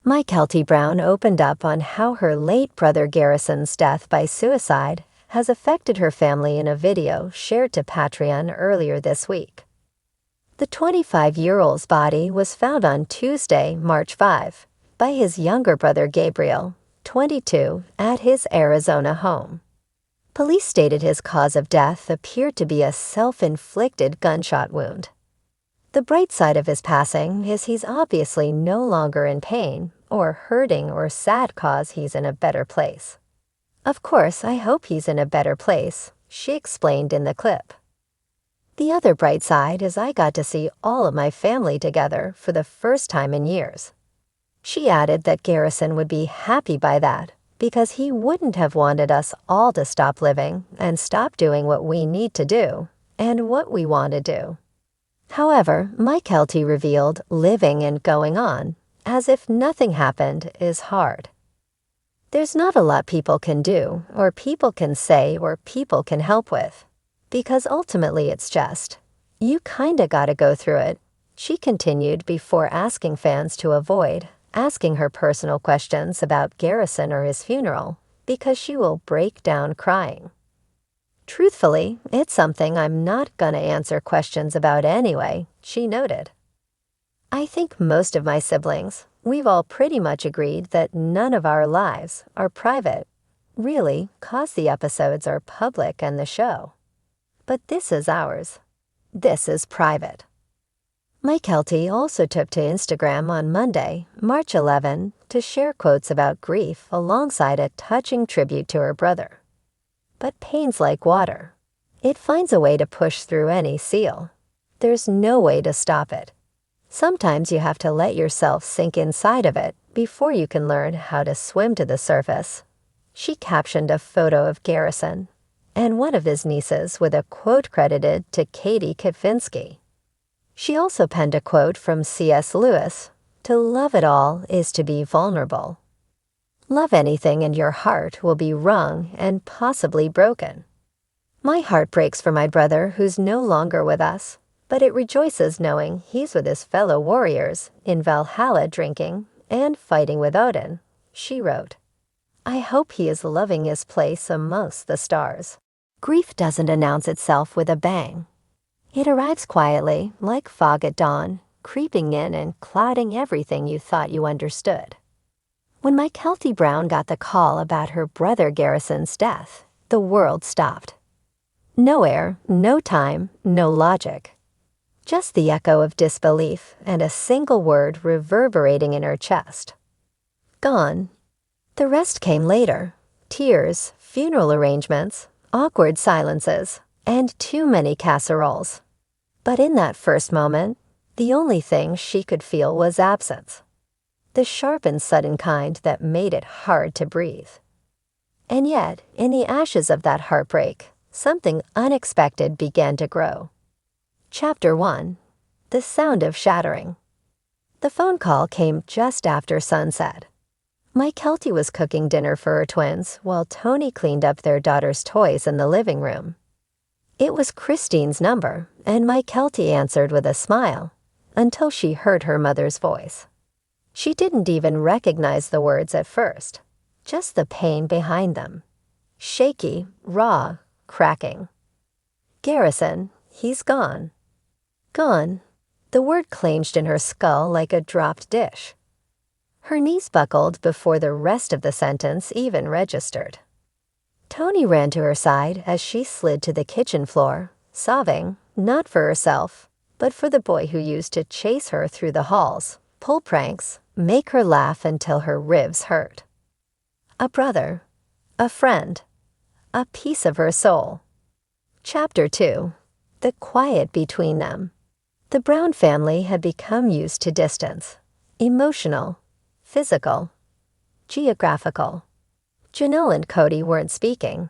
Mykelti Brown opened up on how her late brother Garrison's death by suicide has affected her family in a video shared to Patreon earlier this week. The 25-year-old's body was found on Tuesday, March 5, by his younger brother Gabriel, 22, at his Arizona home. Police stated his cause of death appeared to be a self-inflicted gunshot wound. The bright side of his passing is he's obviously no longer in pain or hurting or sad cause he's in a better place. Of course, I hope he's in a better place, she explained in the clip. The other bright side is I got to see all of my family together for the first time in years. She added that Garrison would be happy by that because he wouldn't have wanted us all to stop living and stop doing what we need to do and what we want to do. However, Mykelti revealed living and going on, as if nothing happened, is hard. There's not a lot people can do, or people can say, or people can help with. Because ultimately it's just, you kinda gotta go through it, she continued before asking fans to avoid asking her personal questions about Garrison or his funeral, because she will break down crying. Truthfully, it's something I'm not gonna answer questions about anyway, she noted. I think most of my siblings, we've all pretty much agreed that none of our lives are private, really, 'cause the episodes are public and the show. But this is ours. This is private. Mykelti also took to Instagram on Monday, March 11, to share quotes about grief alongside a touching tribute to her brother. But pain's like water. It finds a way to push through any seal. There's no way to stop it. Sometimes you have to let yourself sink inside of it before you can learn how to swim to the surface. She captioned a photo of Garrison and one of his nieces with a quote credited to Kody Kody. She also penned a quote from C.S. Lewis, "To love it all is to be vulnerable. Love anything and your heart will be wrung and possibly broken. My heart breaks for my brother who's no longer with us, but it rejoices knowing he's with his fellow warriors in Valhalla drinking and fighting with Odin," she wrote. I hope he is loving his place amongst the stars. Grief doesn't announce itself with a bang. It arrives quietly, like fog at dawn, creeping in and clouding everything you thought you understood. When Mykelti Brown got the call about her brother Garrison's death, the world stopped. No air, no time, no logic. Just the echo of disbelief and a single word reverberating in her chest. Gone. The rest came later. Tears, funeral arrangements, awkward silences, and too many casseroles. But in that first moment, the only thing she could feel was absence. The sharp and sudden kind that made it hard to breathe. And yet, in the ashes of that heartbreak, something unexpected began to grow. Chapter 1. The Sound of Shattering. The phone call came just after sunset. Mykelti was cooking dinner for her twins while Tony cleaned up their daughter's toys in the living room. It was Christine's number, and Mykelti answered with a smile, until she heard her mother's voice. She didn't even recognize the words at first, just the pain behind them. Shaky, raw, cracking. Garrison, he's gone. Gone. The word clanged in her skull like a dropped dish. Her knees buckled before the rest of the sentence even registered. Tony ran to her side as she slid to the kitchen floor, sobbing, not for herself, but for the boy who used to chase her through the halls, pull pranks, make her laugh until her ribs hurt. A brother, a friend, a piece of her soul. Chapter 2. The quiet between them. The Brown family had become used to distance, emotional, physical, geographical. Janelle and Kody weren't speaking.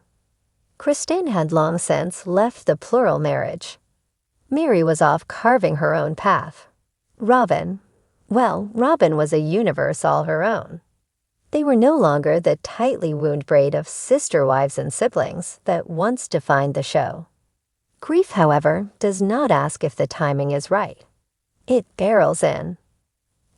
Christine had long since left the plural marriage. Mary was off carving her own path. Robyn was a universe all her own. They were no longer the tightly wound braid of sister wives and siblings that once defined the show. Grief, however, does not ask if the timing is right. It barrels in.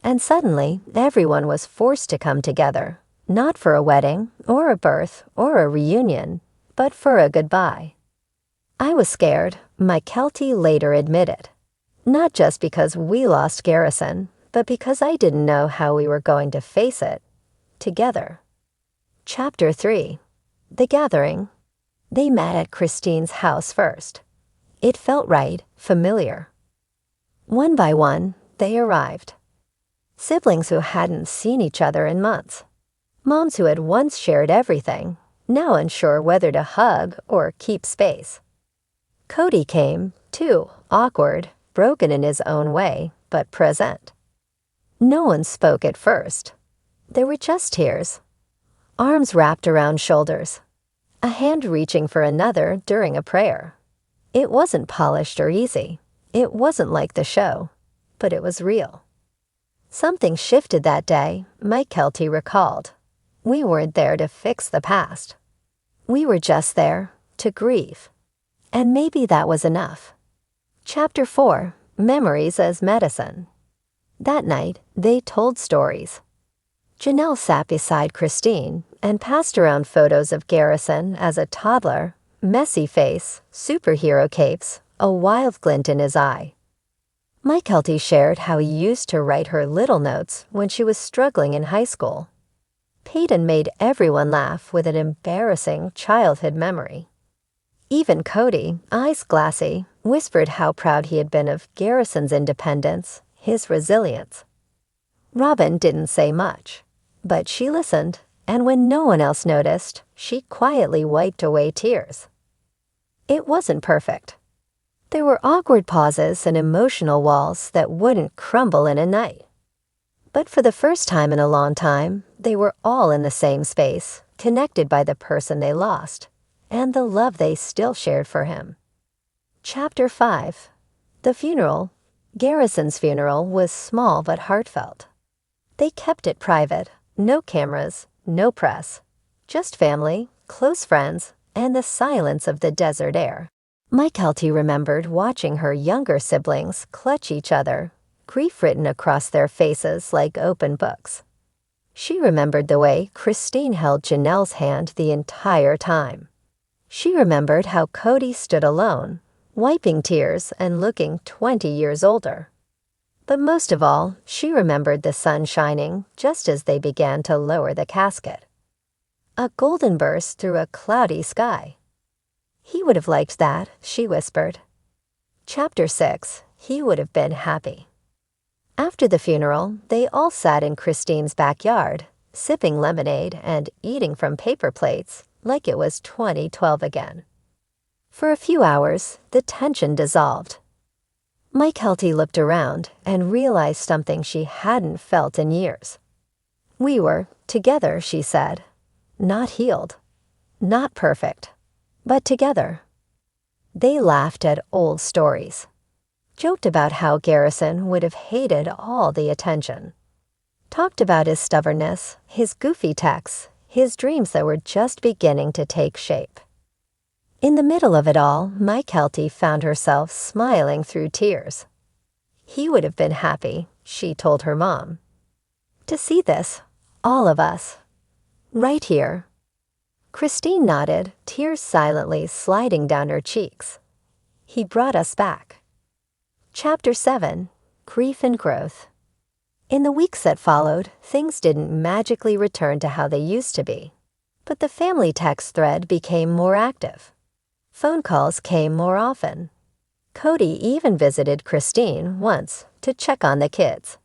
And suddenly, everyone was forced to come together, not for a wedding, or a birth, or a reunion, but for a goodbye. I was scared, Mykelti later admitted. Not just because we lost Garrison, but because I didn't know how we were going to face it together. Chapter 3. The Gathering. They met at Christine's house first. It felt right, familiar. One by one, they arrived. Siblings who hadn't seen each other in months. Moms who had once shared everything, now unsure whether to hug or keep space. Kody came, too, awkward, broken in his own way, but present. No one spoke at first. There were just tears. Arms wrapped around shoulders. A hand reaching for another during a prayer. It wasn't polished or easy. It wasn't like the show, but it was real. Something shifted that day, Mykelti recalled. We weren't there to fix the past. We were just there to grieve. And maybe that was enough. Chapter 4. Memories as Medicine. That night, they told stories. Janelle sat beside Christine and passed around photos of Garrison as a toddler, messy face, superhero capes, a wild glint in his eye. Mykelti shared how he used to write her little notes when she was struggling in high school. Peyton made everyone laugh with an embarrassing childhood memory. Even Kody, eyes glassy, whispered how proud he had been of Garrison's independence, his resilience. Robyn didn't say much, but she listened, and when no one else noticed, she quietly wiped away tears. It wasn't perfect. There were awkward pauses and emotional walls that wouldn't crumble in a night. But for the first time in a long time, they were all in the same space, connected by the person they lost, and the love they still shared for him. Chapter 5. The Funeral. Garrison's funeral was small but heartfelt. They kept it private, no cameras, no press, just family, close friends, and the silence of the desert air. Mykelti remembered watching her younger siblings clutch each other, grief written across their faces like open books. She remembered the way Christine held Janelle's hand the entire time. She remembered how Kody stood alone, wiping tears and looking 20 years older. But most of all, she remembered the sun shining just as they began to lower the casket. A golden burst through a cloudy sky. He would have liked that, she whispered. Chapter 6. He would have been happy. After the funeral, they all sat in Christine's backyard, sipping lemonade and eating from paper plates like it was 2012 again. For a few hours, the tension dissolved. Mykelti looked around and realized something she hadn't felt in years. We were together, she said. Not healed. Not perfect. But together. They laughed at old stories. Joked about how Garrison would have hated all the attention. Talked about his stubbornness, his goofy texts, his dreams that were just beginning to take shape. In the middle of it all, Mykelti found herself smiling through tears. He would have been happy, she told her mom. To see this, all of us. Right here. Christine nodded, tears silently sliding down her cheeks. He brought us back. Chapter 7. Grief and Growth. In the weeks that followed, things didn't magically return to how they used to be. But the family text thread became more active. Phone calls came more often. Kody even visited Christine once to check on the kids.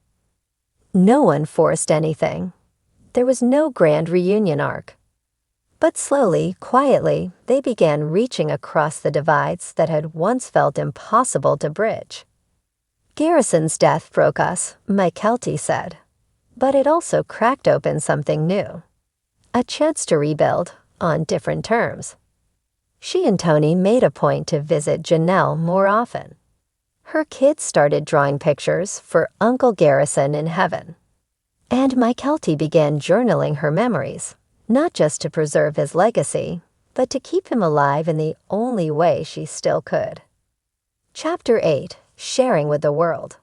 No one forced anything. There was no grand reunion arc. But slowly, quietly, they began reaching across the divides that had once felt impossible to bridge. Garrison's death broke us, Mykelti said. But it also cracked open something new. A chance to rebuild, on different terms. She and Tony made a point to visit Janelle more often. Her kids started drawing pictures for Uncle Garrison in heaven. And Mykelti began journaling her memories, not just to preserve his legacy, but to keep him alive in the only way she still could. Chapter 8. Sharing with the World.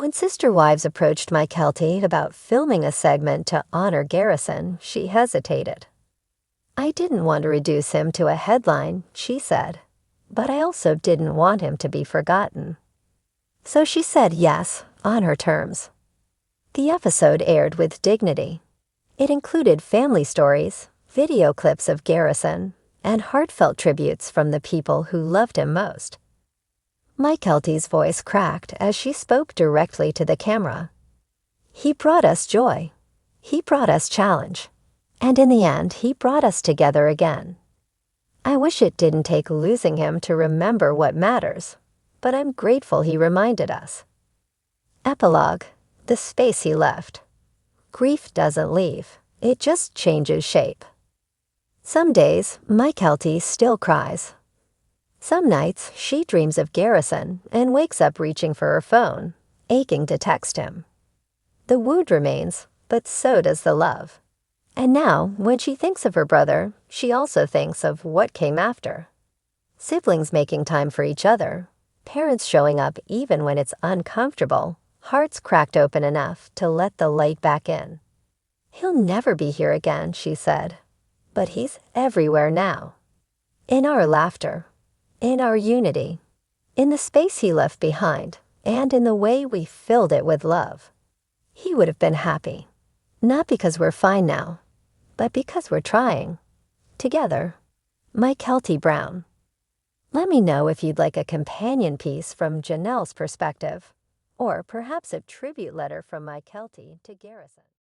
When Sister Wives approached Mykelti about filming a segment to honor Garrison, she hesitated. "I didn't want to reduce him to a headline," she said, "but I also didn't want him to be forgotten." So she said yes, on her terms. The episode aired with dignity. It included family stories, video clips of Garrison, and heartfelt tributes from the people who loved him most. Mykelti's voice cracked as she spoke directly to the camera. "He brought us joy. He brought us challenge. And in the end, he brought us together again. I wish it didn't take losing him to remember what matters, but I'm grateful he reminded us." Epilogue: the space he left. Grief doesn't leave, it just changes shape. Some days, Mykelti still cries. Some nights, she dreams of Garrison and wakes up reaching for her phone, aching to text him. The wound remains, but so does the love. And now, when she thinks of her brother, she also thinks of what came after. Siblings making time for each other, parents showing up even when it's uncomfortable, hearts cracked open enough to let the light back in. "He'll never be here again," she said, "but he's everywhere now. In our laughter, in our unity, in the space he left behind, and in the way we filled it with love. He would have been happy, not because we're fine now, but because we're trying. Together." Mykelti Brown. Let me know if you'd like a companion piece from Janelle's perspective, or perhaps a tribute letter from Mykelti to Garrison.